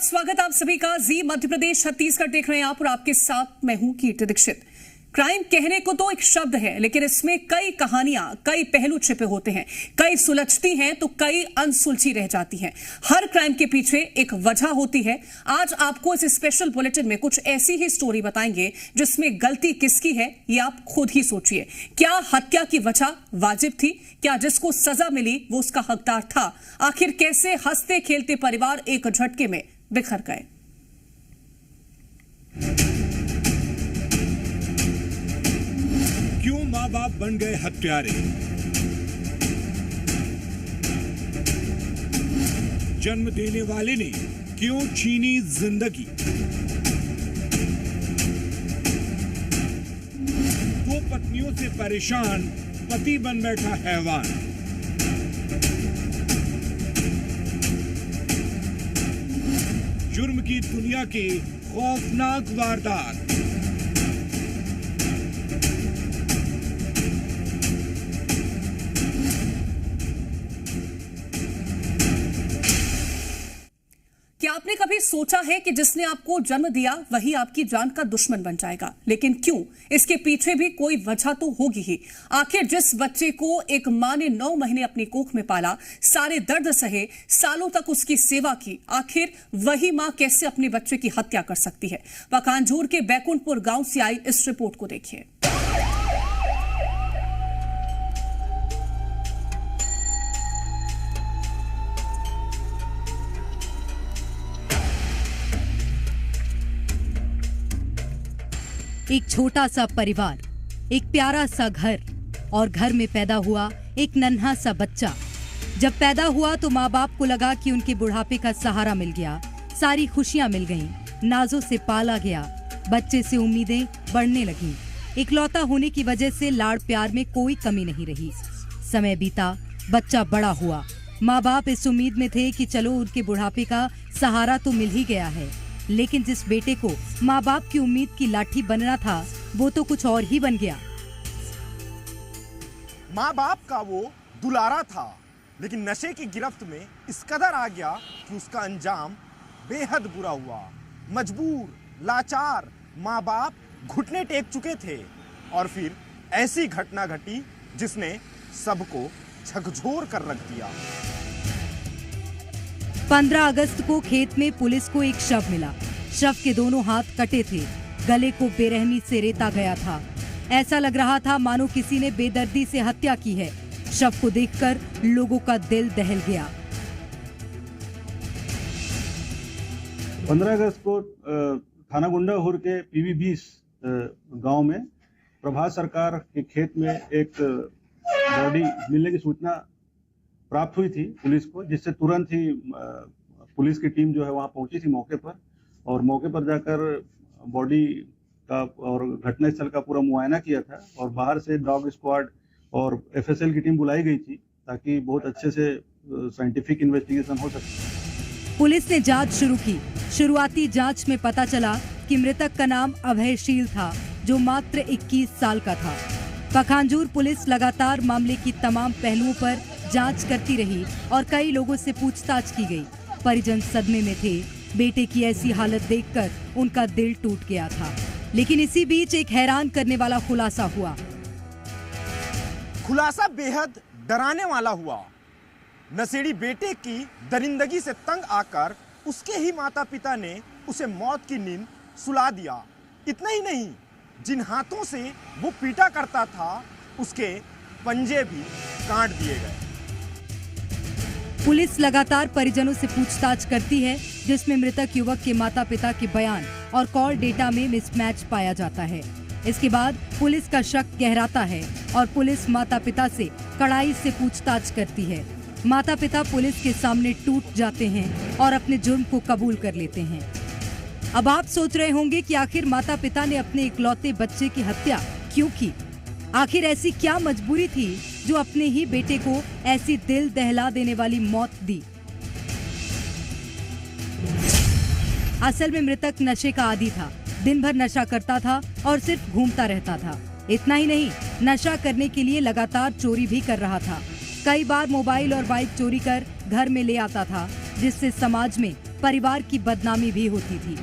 स्वागत आप सभी का। जी मध्य प्रदेश छत्तीसगढ़ देख रहे हैं आप और आपके साथ मैं हूं कीर्ति दीक्षित। क्राइम कहने को तो एक शब्द है, लेकिन इसमें कई कहानियां, कई पहलू छिपे होते हैं। कई सुलझती हैं तो कई अनसुलझी रह जाती हैं। हर क्राइम के पीछे एक वजह होती है। आज आपको इस स्पेशल बुलेटिन में कुछ ऐसी ही स्टोरी बताएंगे जिसमें गलती किसकी है ये आप खुद ही सोचिए। क्या हत्या की वजह वाजिब थी? क्या जिसको सजा मिली वो उसका हकदार था? आखिर कैसे हंसते खेलते परिवार एक झटके में बिखर गए? क्यों माँ बाप बन गए हत्यारे? जन्म देने वाले ने क्यों छीनी जिंदगी? दो पत्नियों से परेशान पति बन बैठा हैवान। जुर्म की दुनिया की खौफनाक वारदात। क्या आपने कभी सोचा है कि जिसने आपको जन्म दिया वही आपकी जान का दुश्मन बन जाएगा? लेकिन क्यों? इसके पीछे भी कोई वजह तो होगी ही। आखिर जिस बच्चे को एक मां ने 9 महीने अपनी कोख में पाला, सारे दर्द सहे, सालों तक उसकी सेवा की, आखिर वही मां कैसे अपने बच्चे की हत्या कर सकती है? पखांजूर के बैकुंठपुर गांव से आई इस रिपोर्ट को देखिए। एक छोटा सा परिवार, एक प्यारा सा घर, और घर में पैदा हुआ एक नन्हा सा बच्चा। जब पैदा हुआ तो माँ बाप को लगा कि उनके बुढ़ापे का सहारा मिल गया, सारी खुशियां मिल गईं, नाजों से पाला गया, बच्चे से उम्मीदें बढ़ने लगीं। इकलौता होने की वजह से लाड़ प्यार में कोई कमी नहीं रही। समय बीता, बच्चा बड़ा हुआ। माँ बाप इस उम्मीद में थे कि चलो उनके बुढ़ापे का सहारा तो मिल ही गया है, लेकिन जिस बेटे को माँ बाप की उम्मीद की लाठी बनना था वो तो कुछ और ही बन गया। माँ बाप का वो दुलारा था, लेकिन नशे की गिरफ्त में इस कदर आ गया कि उसका अंजाम बेहद बुरा हुआ। मजबूर, लाचार माँ बाप घुटने टेक चुके थे और फिर ऐसी घटना घटी जिसने सबको झकझोर कर रख दिया। 15 अगस्त को खेत में पुलिस को एक शव मिला। शव के दोनों हाथ कटे थे, गले को बेरहमी से रेता गया था। ऐसा लग रहा था मानो किसी ने बेदर्दी से हत्या की है। शव को देखकर लोगों का दिल दहल गया। 15 अगस्त को थाना गुंडाहुर के पीवी 20 गांव में प्रभात सरकार के खेत में एक बॉडी मिलने की सूचना प्राप्त हुई थी पुलिस को, जिससे तुरंत ही पुलिस की टीम जो है वहां पहुंची थी मौके पर, और मौके पर जाकर बॉडी का और घटनास्थल का पूरा मुआयना किया था। और बाहर से डॉग स्क्वाड और एफएसएल की टीम बुलाई गई थी ताकि बहुत अच्छे से साइंटिफिक इन्वेस्टिगेशन हो सके। पुलिस ने जांच शुरू की। शुरुआती जांच में पता चला कि मृतक का नाम अभयशील था, जो मात्र 21 साल का था। पखांजूर पुलिस लगातार मामले की तमाम पहलुओं पर जांच करती रही और कई लोगों से पूछताछ की गई। परिजन सदमे में थे। बेटे की ऐसी हालत देखकर उनका दिल टूट गया था। लेकिन इसी बीच एक हैरान करने वाला खुलासा हुआ। खुलासा बेहद डराने वाला हुआ। नशेड़ी बेटे की दरिंदगी से तंग आकर उसके ही माता पिता ने उसे मौत की नींद सुला दिया। इतना ही नहीं, जिन हाथों से वो पीटा करता था उसके पंजे भी काट दिए गए। पुलिस लगातार परिजनों से पूछताछ करती है, जिसमें मृतक युवक के माता पिता के बयान और कॉल डेटा में मिसमैच पाया जाता है। इसके बाद पुलिस का शक गहराता है और पुलिस माता पिता से कड़ाई से पूछताछ करती है। माता पिता पुलिस के सामने टूट जाते हैं और अपने जुर्म को कबूल कर लेते हैं। अब आप सोच रहे होंगे कि आखिर माता पिता ने अपने इकलौते बच्चे की हत्या क्यों की? आखिर ऐसी क्या मजबूरी थी जो अपने ही बेटे को ऐसी दिल दहला देने वाली मौत दी? असल में मृतक नशे का आदी था। दिन भर नशा करता था और सिर्फ घूमता रहता था। इतना ही नहीं, नशा करने के लिए लगातार चोरी भी कर रहा था। कई बार मोबाइल और बाइक चोरी कर घर में ले आता था, जिससे समाज में परिवार की बदनामी भी होती थी।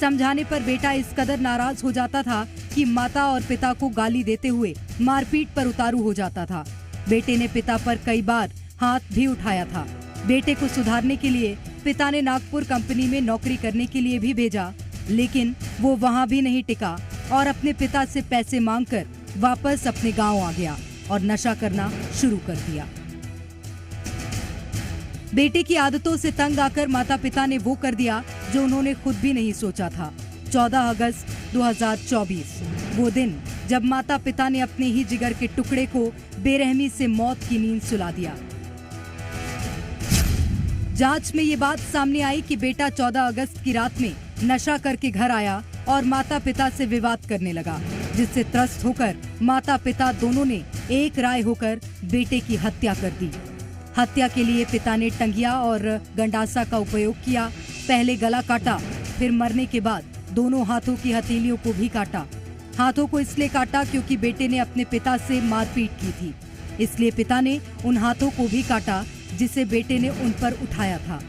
समझाने पर बेटा इस कदर नाराज हो जाता था कि माता और पिता को गाली देते हुए मारपीट पर उतारू हो जाता था। बेटे ने पिता पर कई बार हाथ भी उठाया था। बेटे को सुधारने के लिए पिता ने नागपुर कंपनी में नौकरी करने के लिए भी भेजा, लेकिन वो वहां भी नहीं टिका और अपने पिता से पैसे मांगकर वापस अपने गांव आ गया और नशा करना शुरू कर दिया। बेटे की आदतों से तंग आकर माता पिता ने वो कर दिया जो उन्होंने खुद भी नहीं सोचा था। 14 अगस्त 2024 वो दिन जब माता पिता ने अपने ही जिगर के टुकड़े को बेरहमी से मौत की नींद सुला दिया। जांच में ये बात सामने आई कि बेटा 14 अगस्त की रात में नशा करके घर आया और माता पिता से विवाद करने लगा, जिससे त्रस्त होकर माता पिता दोनों ने एक राय होकर बेटे की हत्या कर दी। हत्या के लिए पिता ने टंगिया और गंडासा का उपयोग किया। पहले गला काटा, फिर मरने के बाद दोनों हाथों की हथेलियों को भी काटा। हाथों को इसलिए काटा क्योंकि बेटे ने अपने पिता से मारपीट की थी, इसलिए पिता ने उन हाथों को भी काटा जिसे बेटे ने उन पर उठाया था।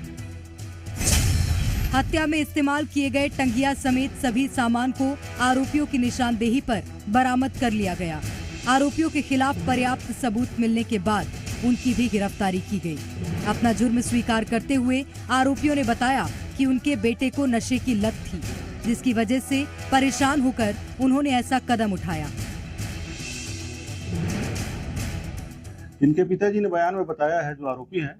हत्या में इस्तेमाल किए गए टंगिया समेत सभी सामान को आरोपियों की निशानदेही पर बरामद कर लिया गया। आरोपियों के खिलाफ पर्याप्त सबूत मिलने के बाद उनकी भी गिरफ्तारी की गई। अपना जुर्म स्वीकार करते हुए आरोपियों ने बताया कि उनके बेटे को नशे की लत थी, जिसकी वजह से परेशान होकर उन्होंने ऐसा कदम उठाया। इनके पिताजी ने बयान में बताया है, जो आरोपी हैं,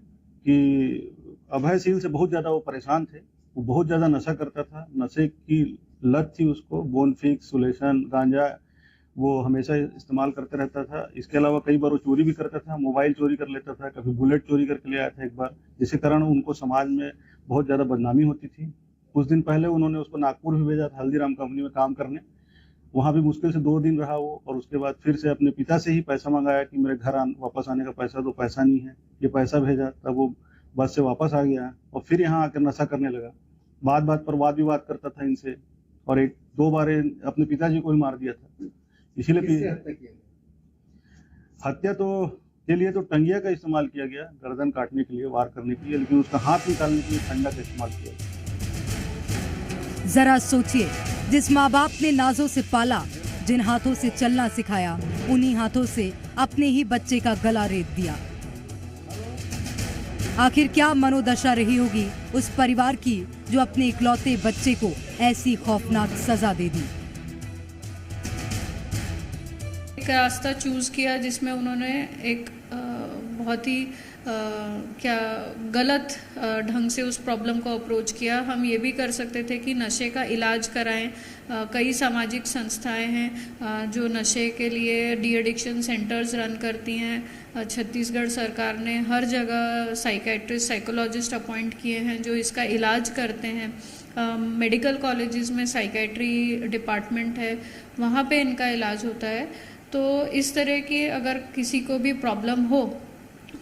कि अभय सील से बहुत ज्यादा वो परेशान थे। वो बहुत ज्यादा नशा करता था, नशे की लत थी उसको। बोनफिक्स, सुलेशन, गांजा वो हमेशा इस्तेमाल करते रहता था। इसके अलावा कई बार वो चोरी भी करता था, मोबाइल चोरी कर लेता था, कभी बुलेट चोरी करके ले आया था एक बार, जिसके कारण उनको समाज में बहुत ज्यादा बदनामी होती थी। कुछ दिन पहले उन्होंने उसको नागपुर भी भेजा था हल्दीराम कंपनी में काम करने। वहाँ भी मुश्किल से 2 दिन रहा वो, और उसके बाद फिर से अपने पिता से ही पैसा मंगाया कि मेरे घर वापस आने का पैसा दो। पैसा नहीं है, ये पैसा भेजा। तब वो बस से वापस आ गया और फिर यहाँ आकर नशा करने लगा। बात बात पर वाद विवाद करता था इनसे, और 1-2 बार अपने पिताजी को ही मार दिया था। इसीलिए हत्या के लिए तो टंगिया का इस्तेमाल किया गया, गर्दन काटने के लिए, वार करने के लिए, लेकिन उसका हाथ निकालने के लिए ठंडा का इस्तेमाल किया गया। जरा सोचिए, जिस माँ बाप ने नाजों से पाला, जिन हाथों से चलना सिखाया, उन्हीं हाथों से अपने ही बच्चे का गला रेत दिया। आखिर क्या मनोदशा रही होगी उस परिवार की जो अपने इकलौते बच्चे को ऐसी खौफनाक सजा दे दी। एक रास्ता चूज किया जिसमें उन्होंने एक बहुत ही गलत ढंग से उस प्रॉब्लम को अप्रोच किया। हम ये भी कर सकते थे कि नशे का इलाज कराएं। कई सामाजिक संस्थाएं हैं जो नशे के लिए डी एडिक्शन सेंटर्स रन करती हैं। छत्तीसगढ़ सरकार ने हर जगह साइकेट्रिस्ट, साइकोलॉजिस्ट अपॉइंट किए हैं जो इसका इलाज करते हैं। मेडिकल कॉलेजेस में साइकेट्री डिपार्टमेंट है, वहाँ पे इनका इलाज होता है। तो इस तरह की अगर किसी को भी प्रॉब्लम हो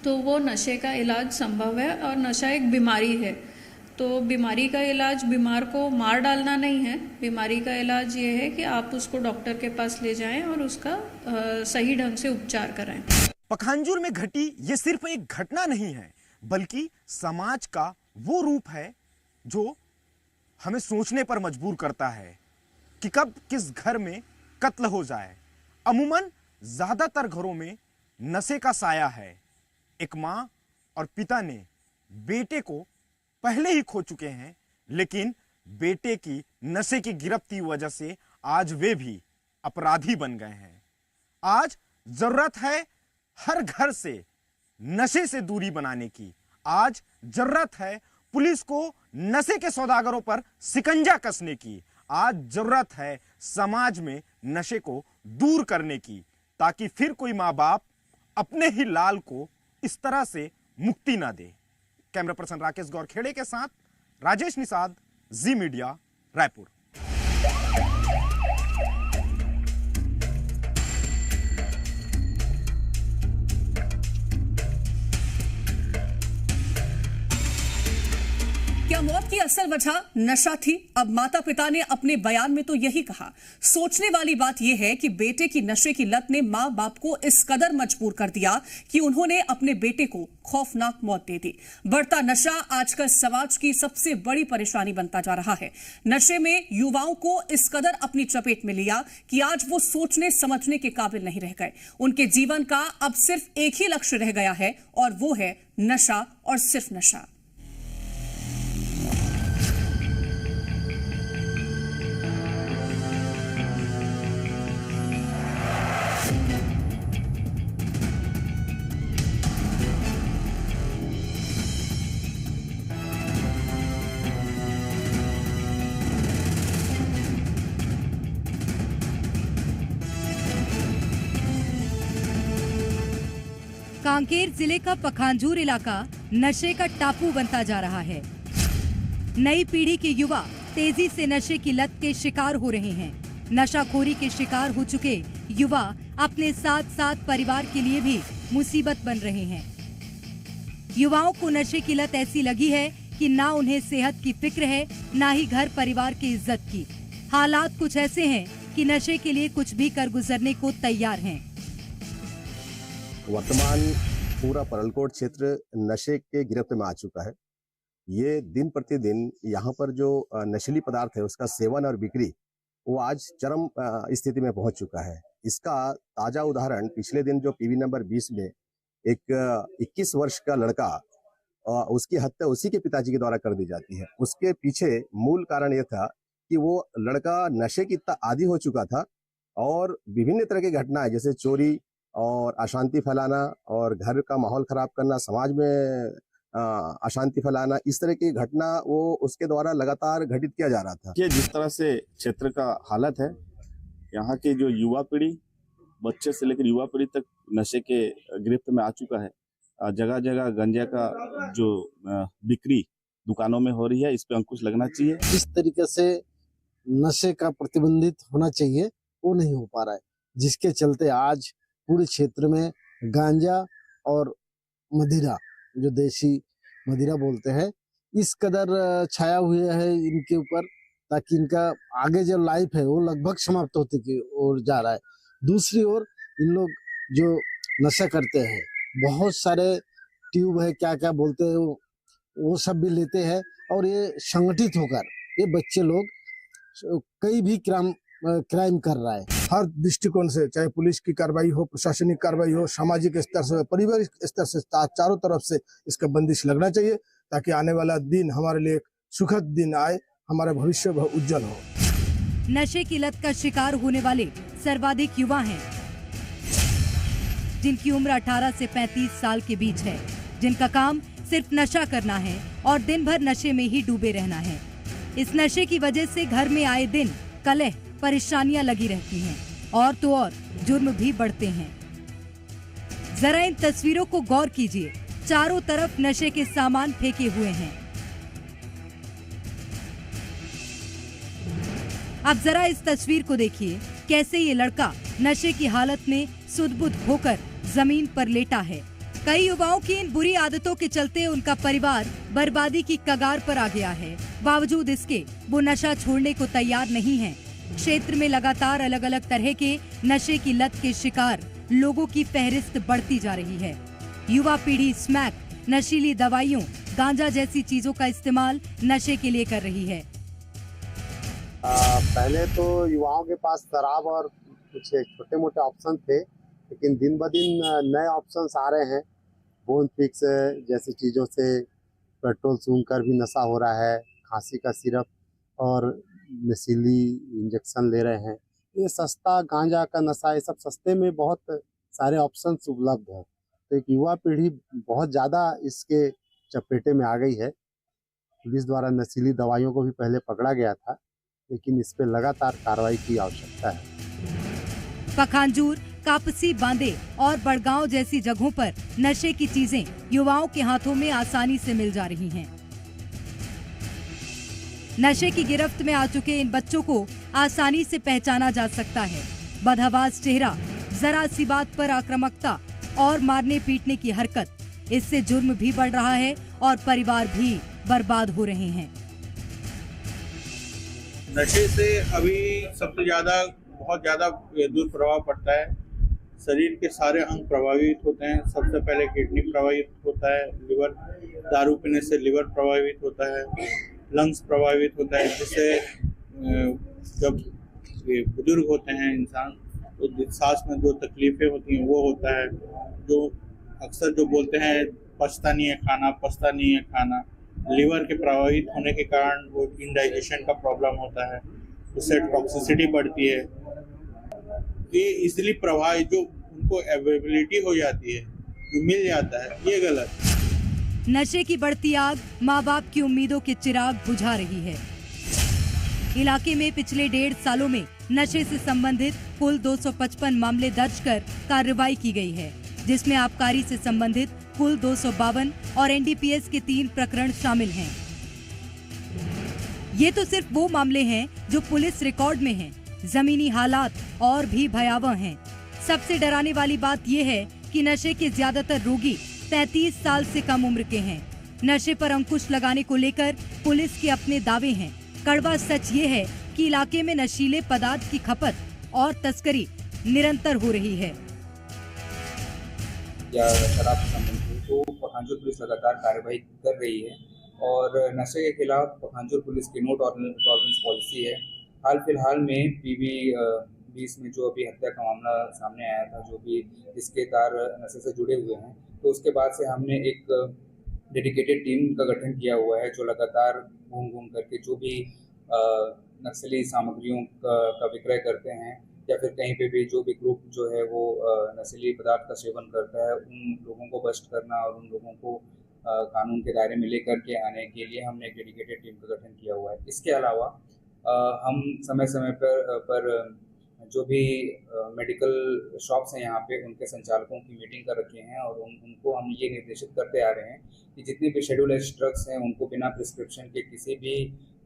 तो वो नशे का इलाज संभव है, और नशा एक बीमारी है। तो बीमारी का इलाज बीमार को मार डालना नहीं है। बीमारी का इलाज ये है कि आप उसको डॉक्टर के पास ले जाएं और उसका सही ढंग से उपचार कराएं। पखांजूर में घटी ये सिर्फ एक घटना नहीं है, बल्कि समाज का वो रूप है जो हमें सोचने पर मजबूर करता है कि कब किस घर में कत्ल हो जाए। अमूमन ज्यादातर घरों में नशे का साया है। एक मां और पिता ने बेटे को पहले ही खो चुके हैं, लेकिन बेटे की नशे की गिरफ्त की वजह से आज वे भी अपराधी बन गए हैं। आज जरूरत है हर घर से नशे से दूरी बनाने की। आज जरूरत है पुलिस को नशे के सौदागरों पर शिकंजा कसने की। आज जरूरत है समाज में नशे को दूर करने की, ताकि फिर कोई मां बाप अपने ही लाल को इस तरह से मुक्ति ना दे। कैमरा पर्सन राकेश गौरखेड़े के साथ राजेश निषाद, जी मीडिया, रायपुर। क्या मौत की असल वजह नशा थी? अब माता पिता ने अपने बयान में तो यही कहा। सोचने वाली बात यह है कि बेटे की नशे की लत ने मां बाप को इस कदर मजबूर कर दिया कि उन्होंने अपने बेटे को खौफनाक मौत दे दी। बढ़ता नशा आजकल समाज की सबसे बड़ी परेशानी बनता जा रहा है। नशे में युवाओं को इस कदर अपनी चपेट में लिया कि आज वो सोचने समझने के काबिल नहीं रह गए। उनके जीवन का अब सिर्फ एक ही लक्ष्य रह गया है और वो है नशा और सिर्फ नशा। कांकेर जिले का पखांजूर इलाका नशे का टापू बनता जा रहा है। नई पीढ़ी के युवा तेजी से नशे की लत के शिकार हो रहे हैं। नशाखोरी के शिकार हो चुके युवा अपने साथ साथ परिवार के लिए भी मुसीबत बन रहे हैं। युवाओं को नशे की लत ऐसी लगी है कि ना उन्हें सेहत की फिक्र है, ना ही घर परिवार की इज्जत की। हालात कुछ ऐसे हैं कि नशे के लिए कुछ भी कर गुजरने को तैयार हैं। वर्तमान पूरा परलकोट क्षेत्र नशे के गिरफ्त में आ चुका है। ये दिन प्रतिदिन यहाँ पर जो नशीली पदार्थ है उसका सेवन और बिक्री वो आज चरम स्थिति में पहुंच चुका है। इसका ताजा उदाहरण पिछले दिन जो पीवी नंबर 20 में एक 21 वर्ष का लड़का उसकी हत्या उसी के पिताजी के द्वारा कर दी जाती है। उसके पीछे मूल कारण यह था कि वो लड़का नशे की इतना आदी हो चुका था और विभिन्न तरह की घटनाएं जैसे चोरी और अशांति फैलाना और घर का माहौल खराब करना, समाज में अशांति फैलाना, इस तरह की घटना वो उसके द्वारा लगातार घटित किया जा रहा था। ये जिस तरह से क्षेत्र का हालत है, यहाँ की जो युवा पीढ़ी, बच्चे से लेकर युवा पीढ़ी तक नशे के गिरफ्त में आ चुका है। जगह जगह गंजा का जो बिक्री दुकानों में हो रही है, इस पे अंकुश लगना चाहिए। जिस तरीके से नशे का प्रतिबंधित होना चाहिए वो नहीं हो पा रहा है, जिसके चलते आज पूरे क्षेत्र में गांजा और मदिरा, जो देसी मदिरा बोलते हैं, इस कदर छाया हुआ है इनके ऊपर, ताकि इनका आगे जो लाइफ है वो लगभग समाप्त होते की ओर जा रहा है। दूसरी ओर इन लोग जो नशा करते हैं, बहुत सारे ट्यूब है, क्या क्या बोलते हैं, वो सब भी लेते हैं और ये संगठित होकर ये बच्चे लोग कई भी क्राइम कर रहा है। हर दृष्टिकोण से, चाहे पुलिस की कार्रवाई हो, प्रशासनिक कार्रवाई हो, सामाजिक स्तर से, पारिवारिक स्तर से, चारों तरफ से इसका बंदिश लगना चाहिए, ताकि आने वाला दिन हमारे लिए सुखद दिन आए, हमारा भविष्य उज्जवल हो। नशे की लत का शिकार होने वाले सर्वाधिक युवा हैं, जिनकी उम्र 18 से 35 साल के बीच है, जिनका काम सिर्फ नशा करना है और दिन भर नशे में ही डूबे रहना है। इस नशे की वजह से घर में आए दिन कलह, परेशानियां लगी रहती हैं और तो और जुर्म भी बढ़ते हैं। जरा इन तस्वीरों को गौर कीजिए, चारों तरफ नशे के सामान फेंके हुए हैं। अब जरा इस तस्वीर को देखिए, कैसे ये लड़का नशे की हालत में सुध-बुध होकर जमीन पर लेटा है। कई युवाओं की इन बुरी आदतों के चलते उनका परिवार बर्बादी की कगार पर आ गया है। बावजूद इसके वो नशा छोड़ने को तैयार नहीं है। क्षेत्र में लगातार अलग अलग तरह के नशे की लत के शिकार लोगों की फहरिस्त बढ़ती जा रही है। युवा पीढ़ी स्मैक, नशीली दवाइयों, गांजा जैसी चीजों का इस्तेमाल नशे के लिए कर रही है। पहले तो युवाओं के पास शराब और कुछ छोटे मोटे ऑप्शन थे, लेकिन दिन ब दिन नए ऑप्शंस आ रहे हैं। बोन फिक्स जैसी चीज़ों से पेट्रोल सूंघकर भी नशा हो रहा है, खांसी का सिरप और नशीली इंजेक्शन ले रहे हैं। ये सस्ता गांजा का नशा, ये सब सस्ते में बहुत सारे ऑप्शंस उपलब्ध है। तो एक युवा पीढ़ी बहुत ज़्यादा इसके चपेटे में आ गई है। पुलिस द्वारा नशीली दवाइयों को भी पहले पकड़ा गया था, लेकिन इस पे लगातार कार्रवाई की आवश्यकता है। पखांजूर, कापसी, बांदे और बड़गांव जैसी जगहों पर नशे की चीजें युवाओं के हाथों में आसानी से मिल जा रही हैं। नशे की गिरफ्त में आ चुके इन बच्चों को आसानी से पहचाना जा सकता है। बदहवास चेहरा, जरा सी बात पर आक्रामकता और मारने पीटने की हरकत, इससे जुर्म भी बढ़ रहा है और परिवार भी बर्बाद हो रहे हैं। नशे से अभी सबसे ज्यादा बहुत ज्यादा दुष्प्रभाव पड़ता है। शरीर के सारे अंग प्रभावित होते हैं। सबसे पहले किडनी प्रभावित होता है, लिवर, दारू पीने से लिवर प्रभावित होता है, लंग्स प्रभावित होता है, जिससे जब बुजुर्ग होते हैं इंसान तो सांस में जो तकलीफें होती हैं वो होता है। जो अक्सर जो बोलते हैं पचता नहीं है खाना, लिवर के प्रभावित होने के कारण वो इंडाइजेशन का प्रॉब्लम होता है, उससे टॉक्सिसिटी बढ़ती है। ये इजली प्रभावित जो उनको अवेलेबिलिटी हो जाती है, जो मिल जाता है, ये गलत। नशे की बढ़ती आग माँ बाप की उम्मीदों के चिराग बुझा रही है। इलाके में पिछले 1.5 सालों में नशे से संबंधित कुल 255 मामले दर्ज कर कार्रवाई की गई है, जिसमें आबकारी से संबंधित कुल 252 और एनडीपीएस के 3 प्रकरण शामिल हैं। ये तो सिर्फ वो मामले हैं जो पुलिस रिकॉर्ड में हैं। जमीनी हालात और भी भयावह हैं। सबसे डराने वाली बात यह है कि नशे के ज्यादातर रोगी 35 साल से कम उम्र के हैं। नशे पर अंकुश लगाने को लेकर पुलिस के अपने दावे हैं। कड़वा सच ये है कि इलाके में नशीले पदार्थ की खपत और तस्करी निरंतर हो रही है। शराब संबंधित तो पखांजूर पुलिस लगातार कार्रवाई कर रही है और नशे के खिलाफ पखांजूर पुलिस की नो टॉलरेंस पॉलिसी है। हाल फिलहाल में पीवी 20 में जो अभी हत्या का मामला सामने आया था, जो भी जिसके तार नशे से जुड़े हुए हैं, तो उसके बाद से हमने एक डेडिकेटेड टीम का गठन किया हुआ है जो लगातार घूम करके जो भी नक्सली सामग्रियों का विक्रय करते हैं या फिर कहीं पे भी जो भी ग्रुप जो है वो नशीली पदार्थ का सेवन करता है, उन लोगों को बस्ट करना और उन लोगों को कानून के दायरे में लेकर के आने के लिए हमने एक डेडिकेटेड टीम का गठन किया हुआ है। इसके अलावा हम समय समय पर जो भी मेडिकल शॉप्स हैं यहाँ पे, उनके संचालकों की मीटिंग कर रखे हैं और उनको हम ये निर्देशित करते आ रहे हैं कि जितने भी शेड्यूल ड्रग्स हैं उनको बिना प्रिस्क्रिप्शन के किसी भी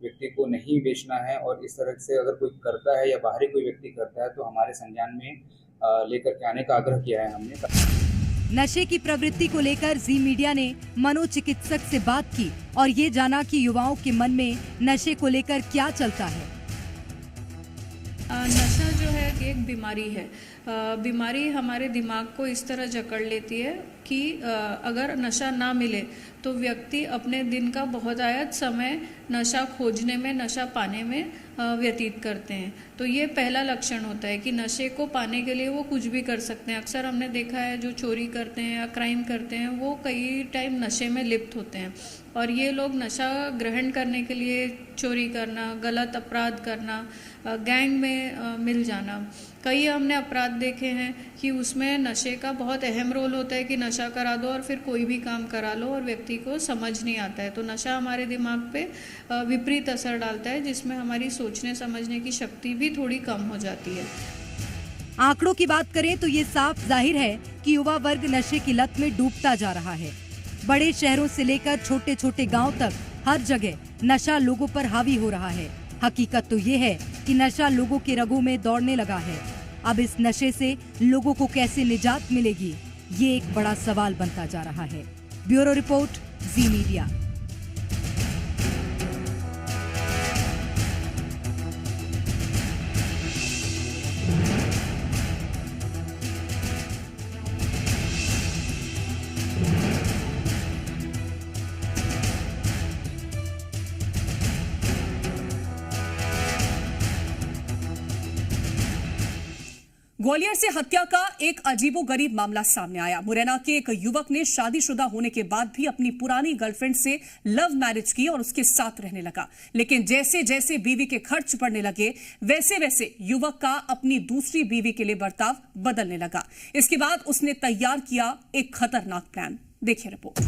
व्यक्ति को नहीं बेचना है। और इस तरह से अगर कोई करता है या बाहरी कोई व्यक्ति करता है तो हमारे संज्ञान में लेकर के आने का आग्रह किया है हमने। नशे की प्रवृत्ति को लेकर जी मीडिया ने मनोचिकित्सक से बात की और ये जाना कि युवाओं के मन में नशे को लेकर क्या चलता है। नशा जो है एक बीमारी है। बीमारी हमारे दिमाग को इस तरह जकड़ लेती है कि अगर नशा ना मिले तो व्यक्ति अपने दिन का बहुतायत समय नशा खोजने में, नशा पाने में व्यतीत करते हैं। तो ये पहला लक्षण होता है कि नशे को पाने के लिए वो कुछ भी कर सकते हैं। अक्सर हमने देखा है जो चोरी करते हैं या क्राइम करते हैं वो कई टाइम नशे में लिप्त होते हैं और ये लोग नशा ग्रहण करने के लिए चोरी करना, गलत अपराध करना, गैंग में मिल जाना, कई हमने अपराध देखे हैं कि उसमें नशे का बहुत अहम रोल होता है कि नशा करा दो और फिर कोई भी काम करा लो और व्यक्ति को समझ नहीं आता है। तो नशा हमारे दिमाग पे विपरीत असर डालता है जिसमें हमारी सोचने समझने की शक्ति भी थोड़ी कम हो जाती है। आंकड़ों की बात करें तो ये साफ जाहिर है कि युवा वर्ग नशे की लत में डूबता जा रहा है। बड़े शहरों से लेकर छोटे छोटे गांव तक हर जगह नशा लोगों पर हावी हो रहा है। हकीकत तो ये है कि नशा लोगों के रगों में दौड़ने लगा है। अब इस नशे से लोगों को कैसे निजात मिलेगी, ये एक बड़ा सवाल बनता जा रहा है। ब्यूरो रिपोर्ट, जी मीडिया। ग्वालियर से हत्या का एक अजीबोगरीब मामला सामने आया। मुरैना के एक युवक ने शादीशुदा होने के बाद भी अपनी पुरानी गर्लफ्रेंड से लव मैरिज की और उसके साथ रहने लगा। लेकिन जैसे जैसे बीवी के खर्च बढ़ने लगे वैसे वैसे युवक का अपनी दूसरी बीवी के लिए बर्ताव बदलने लगा। इसके बाद उसने तैयार किया एक खतरनाक प्लान। देखिए रिपोर्ट।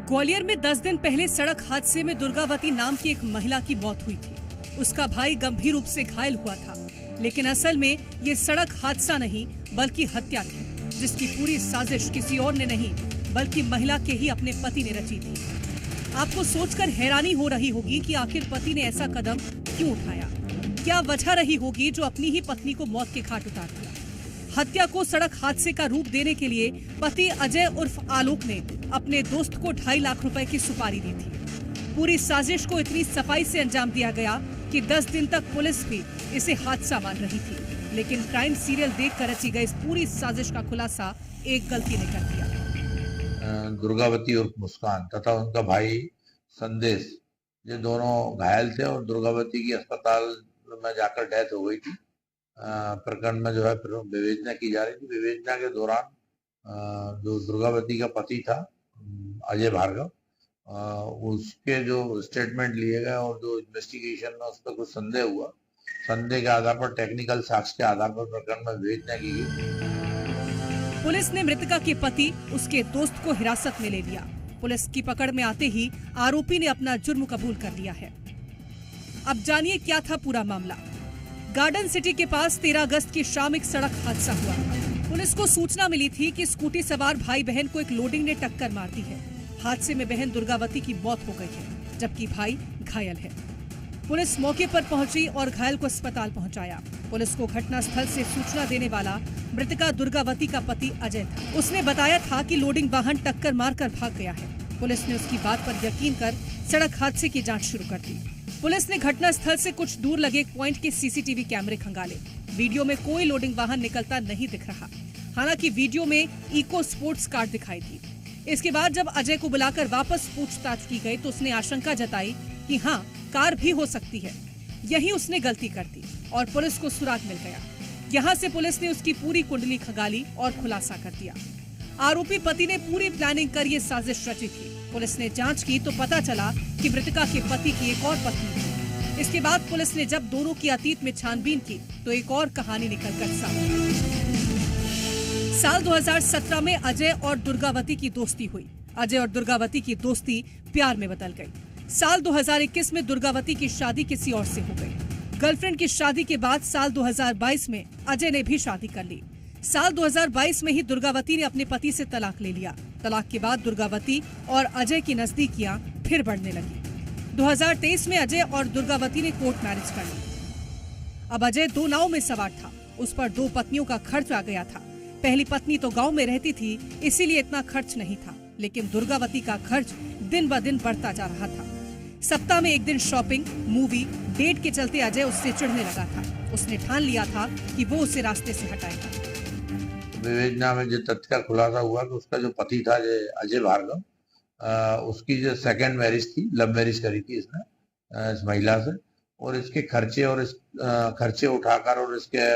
ग्वालियर में 10 दिन पहले सड़क हादसे में दुर्गावती नाम की एक महिला की मौत हुई थी। उसका भाई गंभीर रूप से घायल हुआ था, लेकिन असल में ये सड़क हादसा नहीं बल्कि हत्या थी, जिसकी पूरी साजिश किसी और ने नहीं बल्कि महिला के ही अपने पति ने रची थी। आपको सोचकर हैरानी हो रही होगी कि आखिर पति ने ऐसा कदम क्यों उठाया। क्या वजह रही होगी जो अपनी ही पत्नी को मौत के घाट उतार दिया। हत्या को सड़क हादसे का रूप देने के लिए पति अजय उर्फ आलोक ने अपने दोस्त को 2.5 लाख रुपए की सुपारी दी थी। पूरी साजिश को इतनी सफाई से अंजाम दिया गया कि 10 दिन तक पुलिस भी इसे हादसा मान रही थी, लेकिन क्राइम सीरियल देखकर रची गई इस पूरी साजिश का खुलासा एक गलती ने कर दिया। दुर्गावती उर्फ मुस्कान तथा उनका भाई संदेश, ये दोनों घायल थे और दुर्गावती की अस्पताल में जाकर डेथ हो गई थी। प्रकरण में जो है विवेचना की जा रही थी। विवेचना के दौरान जो दुर्गावती का पति था अजय भार्गव, उसके जो स्टेटमेंट लिए गए और जो इन्वेस्टिगेशन में उस पर कुछ संदेह हुआ, संदेह के आधार पर टेक्निकल साक्ष्य के आधार पर प्रकरण में विवेचना की गई। पुलिस ने मृतका के पति उसके दोस्त को हिरासत में ले लिया। पुलिस की पकड़ में आते ही आरोपी ने अपना जुर्म कबूल कर लिया है। अब जानिए क्या था पूरा मामला। गार्डन सिटी के पास 13 अगस्त की शाम एक सड़क हादसा हुआ। पुलिस को सूचना मिली थी कि स्कूटी सवार भाई बहन को एक लोडिंग ने टक्कर मार दी है। हादसे में बहन दुर्गावती की मौत हो गई है, जबकि भाई घायल है। पुलिस मौके पर पहुंची और घायल को अस्पताल पहुंचाया। पुलिस को घटनास्थल से सूचना देने वाला मृतका दुर्गावती का पति अजय था। उसने बताया था कि लोडिंग वाहन टक्कर मारकर भाग गया है। पुलिस ने उसकी बात पर यकीन कर सड़क हादसे की जांच शुरू कर दी। पुलिस ने घटनास्थल से कुछ दूर लगे एक पॉइंट के सीसीटीवी कैमरे खंगाले। वीडियो में कोई लोडिंग वाहन निकलता नहीं दिख रहा। हालांकि वीडियो में इको स्पोर्ट्स कार दिखाई दी। इसके बाद जब अजय को बुलाकर वापस पूछताछ की गई तो उसने आशंका जताई कि हाँ, कार भी हो सकती है। यही उसने गलती कर दी और पुलिस को सुराग मिल गया। यहाँ से पुलिस ने उसकी पूरी कुंडली खंगाली और खुलासा कर दिया। आरोपी पति ने पूरी प्लानिंग कर ये साजिश रची थी। पुलिस ने जांच की तो पता चला कि मृतका के पति की एक और पत्नी थी। इसके बाद पुलिस ने जब दोनों की अतीत में छानबीन की तो एक और कहानी निकलकर सामने आई। साल 2017 में अजय और दुर्गावती की दोस्ती हुई। अजय और दुर्गावती की दोस्ती प्यार में बदल गई। साल 2021 में दुर्गावती की शादी किसी और से हो गई। गर्लफ्रेंड की शादी के बाद साल 2022 में अजय ने भी शादी कर ली। साल 2022 में ही दुर्गावती ने अपने पति से तलाक ले लिया। तलाक के बाद दुर्गावती और अजय की नजदीकियां फिर बढ़ने लगी। 2023 में अजय और दुर्गावती ने कोर्ट मैरिज कर ली। अब अजय 2 नाव में सवार था। उस पर 2 पत्नियों का खर्च आ गया था। पहली पत्नी तो गांव में रहती थी, इसीलिए इतना खर्च नहीं था, लेकिन दुर्गावती का खर्च दिन ब दिन बढ़ता जा रहा था। सप्ताह में 1 दिन शॉपिंग, मूवी, डेट के चलते अजय उससे चिढ़ने लगा था। उसने ठान लिया था कि वो उसे रास्ते से हटाएगा। विवेचना में जो तथ्य का खुलासा हुआ कि उसका जो पति था अजय भार्गव, उसकी जो सेकंड मैरिज थी, लव मैरिज करी थी इसने इस महिला से, और इसके खर्चे और इस खर्चे उठाकर और इसके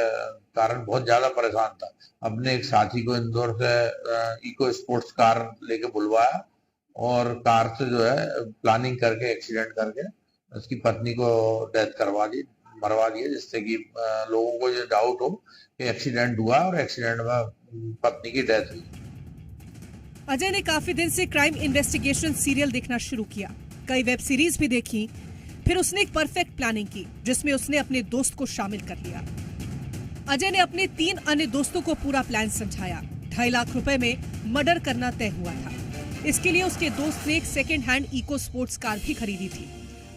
कारण बहुत ज्यादा परेशान था। अपने एक साथी को इंदौर से इको स्पोर्ट्स कार लेके बुलवाया और कार से जो है प्लानिंग करके एक्सीडेंट करके उसकी पत्नी को डेथ मरवा दिया, जिससे कि लोगों को ये डाउट हो कि एक्सीडेंट हुआ और एक्सीडेंट में पत्नी की डेथ हुई। अजय ने काफी दिन से क्राइम इन्वेस्टिगेशन सीरियल देखना शुरू किया। कई वेब सीरीज भी देखी। फिर उसने एक परफेक्ट प्लानिंग की जिसमें उसने अपने दोस्त को शामिल कर लिया। अजय ने अपने 3 अन्य दोस्तों को पूरा प्लान समझाया। 2.5 लाख रुपए में मर्डर करना तय हुआ था। इसके लिए उसके दोस्त ने एक second hand Eco Sports car भी खरीदी थी।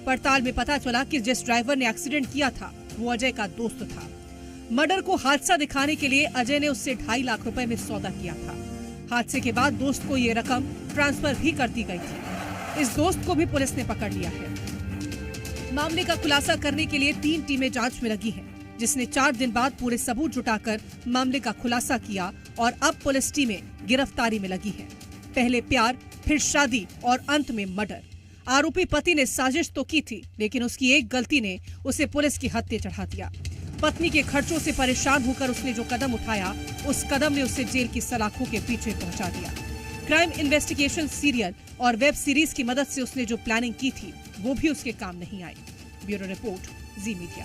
पड़ताल में पता चला कि जिस ड्राइवर ने एक्सीडेंट किया था वो अजय का दोस्त था। मर्डर को हादसा दिखाने के लिए अजय ने उससे 2.5 लाख रुपए में सौदा किया था। हादसे के बाद दोस्त को ये रकम ट्रांसफर भी कर दी गई थी। इस दोस्त को भी पुलिस ने पकड़ लिया है। मामले का खुलासा करने के लिए 3 टीमें जांच में लगी हैं, जिसने 4 दिन बाद पूरे सबूत जुटाकर मामले का खुलासा किया और अब पुलिस टीमें गिरफ्तारी में लगी हैं। पहले प्यार, फिर शादी और अंत में मर्डर। आरोपी पति ने साजिश तो की थी, लेकिन उसकी एक गलती ने उसे पुलिस के हत्थे चढ़ा दिया। पत्नी के खर्चों से परेशान होकर उसने जो कदम उठाया, उस कदम ने उसे जेल की सलाखों के पीछे पहुंचा दिया। क्राइम इन्वेस्टिगेशन सीरियल और वेब सीरीज की मदद से उसने जो प्लानिंग की थी वो भी उसके काम नहीं आई। ब्यूरो रिपोर्ट, जी मीडिया।